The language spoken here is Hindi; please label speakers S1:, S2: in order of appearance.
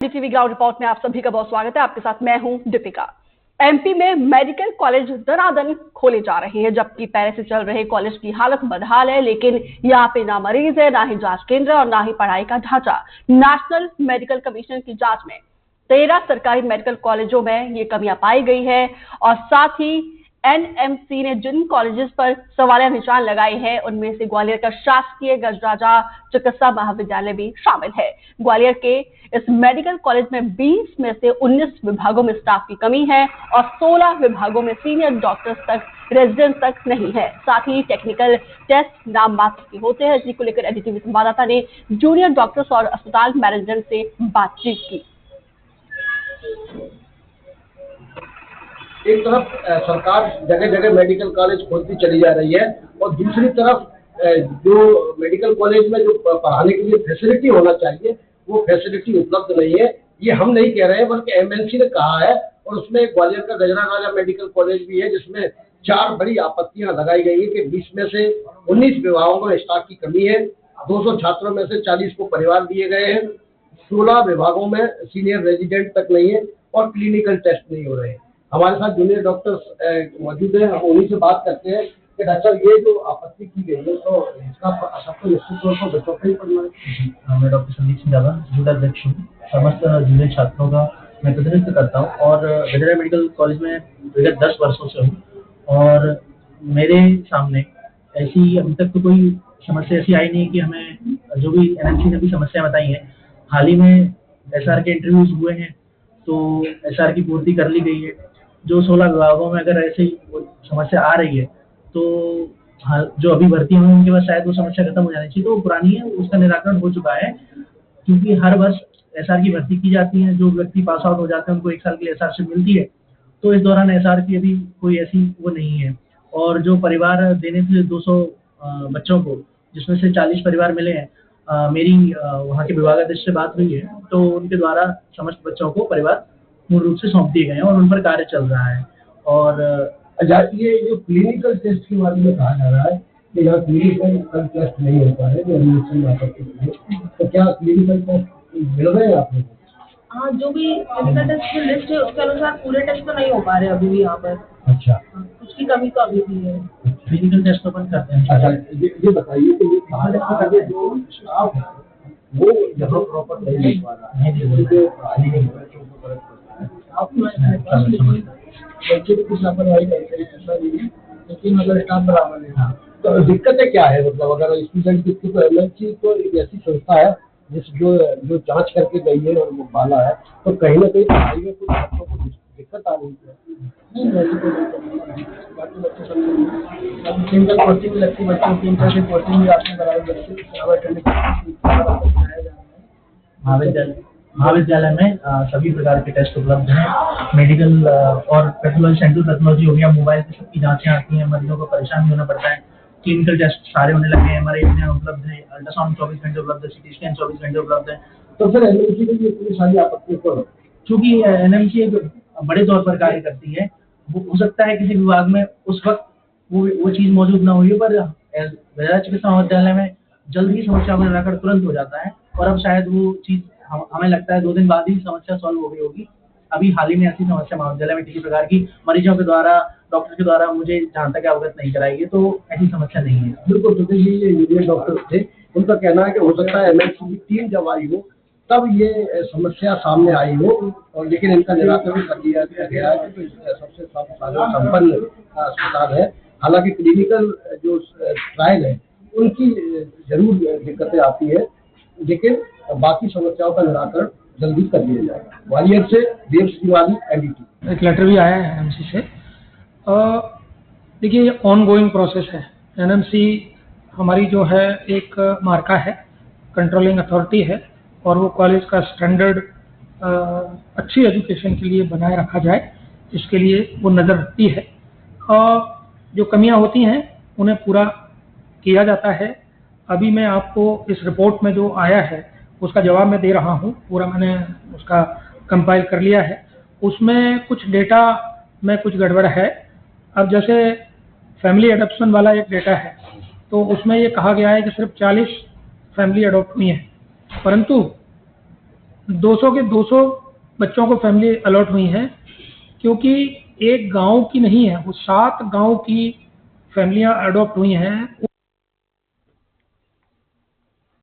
S1: टीवी ग्राउंड रिपोर्ट में आप सभी का बहुत स्वागत है। आपके साथ मैं हूं दीपिका। एमपी में मेडिकल कॉलेज दनादन खोले जा रहे हैं, जबकि पहले से चल रहे कॉलेज की हालत बदहाल है। लेकिन यहाँ पे ना मरीज है, ना ही जांच केंद्र और ना ही पढ़ाई का ढांचा। नेशनल मेडिकल कमीशन की जांच में 13 सरकारी मेडिकल कॉलेजों में ये कमियां पाई गई है और साथ ही एनएमसी ने जिन कॉलेजेस पर सवालिया निशान लगाए हैं उनमें से ग्वालियर का शासकीय गजराजा चिकित्सा महाविद्यालय भी शामिल है। ग्वालियर के इस मेडिकल कॉलेज में 20 में से 19 विभागों में स्टाफ की कमी है और 16 विभागों में सीनियर डॉक्टर्स तक, रेजिडेंट तक नहीं है। साथ ही टेक्निकल टेस्ट नाम मात्र के होते हैं, जिसको लेकर एनडीटीवी संवाददाता ने जूनियर डॉक्टर्स और अस्पताल मैनेजमेंट से बातचीत की।
S2: एक तरफ सरकार जगह जगह मेडिकल कॉलेज खोलती चली जा रही है और दूसरी तरफ जो मेडिकल कॉलेज में जो पढ़ाने के लिए फैसिलिटी होना चाहिए वो फैसिलिटी उपलब्ध नहीं है। ये हम नहीं कह रहे हैं, बल्कि एमएनसी ने कहा है और उसमें ग्वालियर का गजराजा मेडिकल कॉलेज भी है, जिसमें 4 बड़ी आपत्तियां लगाई गई है कि 20 में से 19 विभागों में स्टाफ की कमी है, 200 छात्रों में से 40 को परिवार दिए गए हैं, 16 विभागों में सीनियर रेजिडेंट तक नहीं है और क्लिनिकल टेस्ट नहीं हो रहे हैं। हमारे साथ जूनियर डॉक्टर्स मौजूद हैं, हम उन्हीं से बात करते हैं कि डॉक्टर ये जो आपत्ति की गई है तो इसका असर तो निश्चित तौर पर बच्चों पर ही पड़ना है।
S3: मैं डॉक्टर संदीप सिंह जावा, जिला अध्यक्ष हूँ। समस्त जूनियर छात्रों का मैं प्रतिनिधित्व करता हूँ और गजरा मेडिकल कॉलेज में विगत 10 वर्षों से हूँ और मेरे सामने ऐसी अभी तक तो कोई समस्या ऐसी आई नहीं कि हमें जो भी एनएमसी ने भी समस्या बताई है। हाल ही में एसआर के इंटरव्यूज हुए हैं तो एसआर की पूर्ति कर ली गई है। जो 16 विभागों में अगर ऐसी समस्या आ रही है तो जो अभी भर्ती हुई उनके पास शायद वो समस्या खत्म हो जानी चाहिए, तो वो पुरानी है, उसका निराकरण हो चुका है। क्योंकि हर वर्ष एसआर की भर्ती की जाती है, जो व्यक्ति पास आउट हो जाते हैं उनको 1 साल के लिए एसआर से मिलती है, तो इस दौरान एसआर की अभी कोई ऐसी वो नहीं है। और जो परिवार देने थे 200 बच्चों को, जिसमें से 40 परिवार मिले हैं, मेरी वहाँ के विभागाध्यक्ष से बात हुई है तो उनके द्वारा समस्त बच्चों को परिवार मूल रूप से सौंप दिए गए हैं और उन पर कार्य चल रहा है। और
S2: ये जो क्लिनिकल टेस्ट के बारे में कहा जा रहा है कि यहाँ क्लिनिकल टेस्ट नहीं होता है, तो क्या क्लिनिकल टेस्ट मिल रहे हैं आप लोगों को?
S4: हाँ, जो भी क्लिनिकल टेस्ट की लिस्ट है उसके अनुसार पूरे टेस्ट तो नहीं हो पा रहे अभी भी यहाँ पर।
S2: अच्छा,
S4: कुछ की कमी तो अभी भी है।
S3: क्लिनिकल टेस्ट तो बंद करते हैं।
S2: अच्छा, ये बताइए कि ये कहाँ से जो स्टाफ है वो यहाँ प्रॉपर नहीं मिल पा रहा है। बच्चे भी कुछ लापरवाही करते हैं, ऐसा नहीं है, लेकिन अगर स्टाफ बराबर है तो दिक्कतें क्या है? मतलब अगर स्टूडेंट की तो एमएनसी तो एक ऐसी संस्था है जो जांच करके गई है और वो बाला है, तो कहीं ना कहीं पढ़ाई में कुछ बच्चों को दिक्कत आ रही है। नहीं, बाकी बच्चे सब सिंगल कोचिंग लगती बच्चों की इंटरनेट कोचिंग भी आपने बराबर बच्चे
S3: महाविद्यालय में सभी प्रकार के टेस्ट उपलब्ध हैं। मेडिकल और पैथोलॉजी, सेंट्रल पैथोलॉजी हो गया, मोबाइल पे सबकी जांचें आती हैं, मरीजों को परेशान नहीं होना पड़ता है। क्लिनिकल टेस्ट सारे होने लगे हैं, हमारे यहाँ उपलब्ध है, अल्ट्रासाउंड 24 घंटे उपलब्ध है, सीटी स्कैन 24 घंटे उपलब्ध है।
S2: तो फिर एनएमसी की इतनी सारी आपत्तियों को,
S3: चूँकि एनएमसी एक बड़े तौर पर कार्य करती है, वो हो सकता है किसी विभाग में उस वक्त वो चीज़ मौजूद ना हुई, पर गजरा चिकित्सा महाविद्यालय में जल्द ही समस्या का निराकरण तुरंत हो जाता है। और अब शायद वो चीज़ हमें लगता है 2 दिन बाद ही समस्या सॉल्व हो गई होगी। अभी हाल ही में ऐसी समस्या महाविद्यालय में किसी प्रकार की मरीजों के द्वारा, डॉक्टर के द्वारा मुझे जहाँ तक अवगत नहीं कराई है, तो ऐसी समस्या नहीं है।
S2: बिल्कुल, तो ये जूनियर डॉक्टर थे, उनका कहना है कि हो सकता है एमएनसी की टीम जब आई हो तब ये समस्या सामने आई हो, और लेकिन इनका निराकरण कर दिया गया है कि सबसे संपन्न अस्पताल है। हालांकि क्लिनिकल जो ट्रायल है उनकी जरूर दिक्कतें आती है, लेकिन बाकी समस्याओं का निराकरण जल्दी कर दिया जाएगा। ग्वालियर से देव श्रीवाली, एनडीटीवी।
S5: एक लेटर भी आया है एनएमसी से। देखिए, ये ऑनगोइंग प्रोसेस है। एनएमसी हमारी जो है एक मार्का है, कंट्रोलिंग अथॉरिटी है, और वो कॉलेज का स्टैंडर्ड अच्छी एजुकेशन के लिए बनाए रखा जाए, इसके लिए वो नज़र रखती है। और जो कमियां होती हैं उन्हें पूरा किया जाता है। अभी मैं आपको इस रिपोर्ट में जो आया है उसका जवाब मैं दे रहा हूँ, पूरा मैंने उसका कंपाइल कर लिया है। उसमें कुछ डेटा में कुछ गड़बड़ है। अब जैसे फैमिली एडॉप्शन वाला एक डेटा है, तो उसमें ये कहा गया है कि सिर्फ 40 फैमिली अडॉप्ट हुई हैं, परंतु 200 के 200 बच्चों को फैमिली अलॉट हुई हैं, क्योंकि एक गांव की नहीं है, वो 7 गांव की फैमिलियां अडॉप्ट हुई हैं।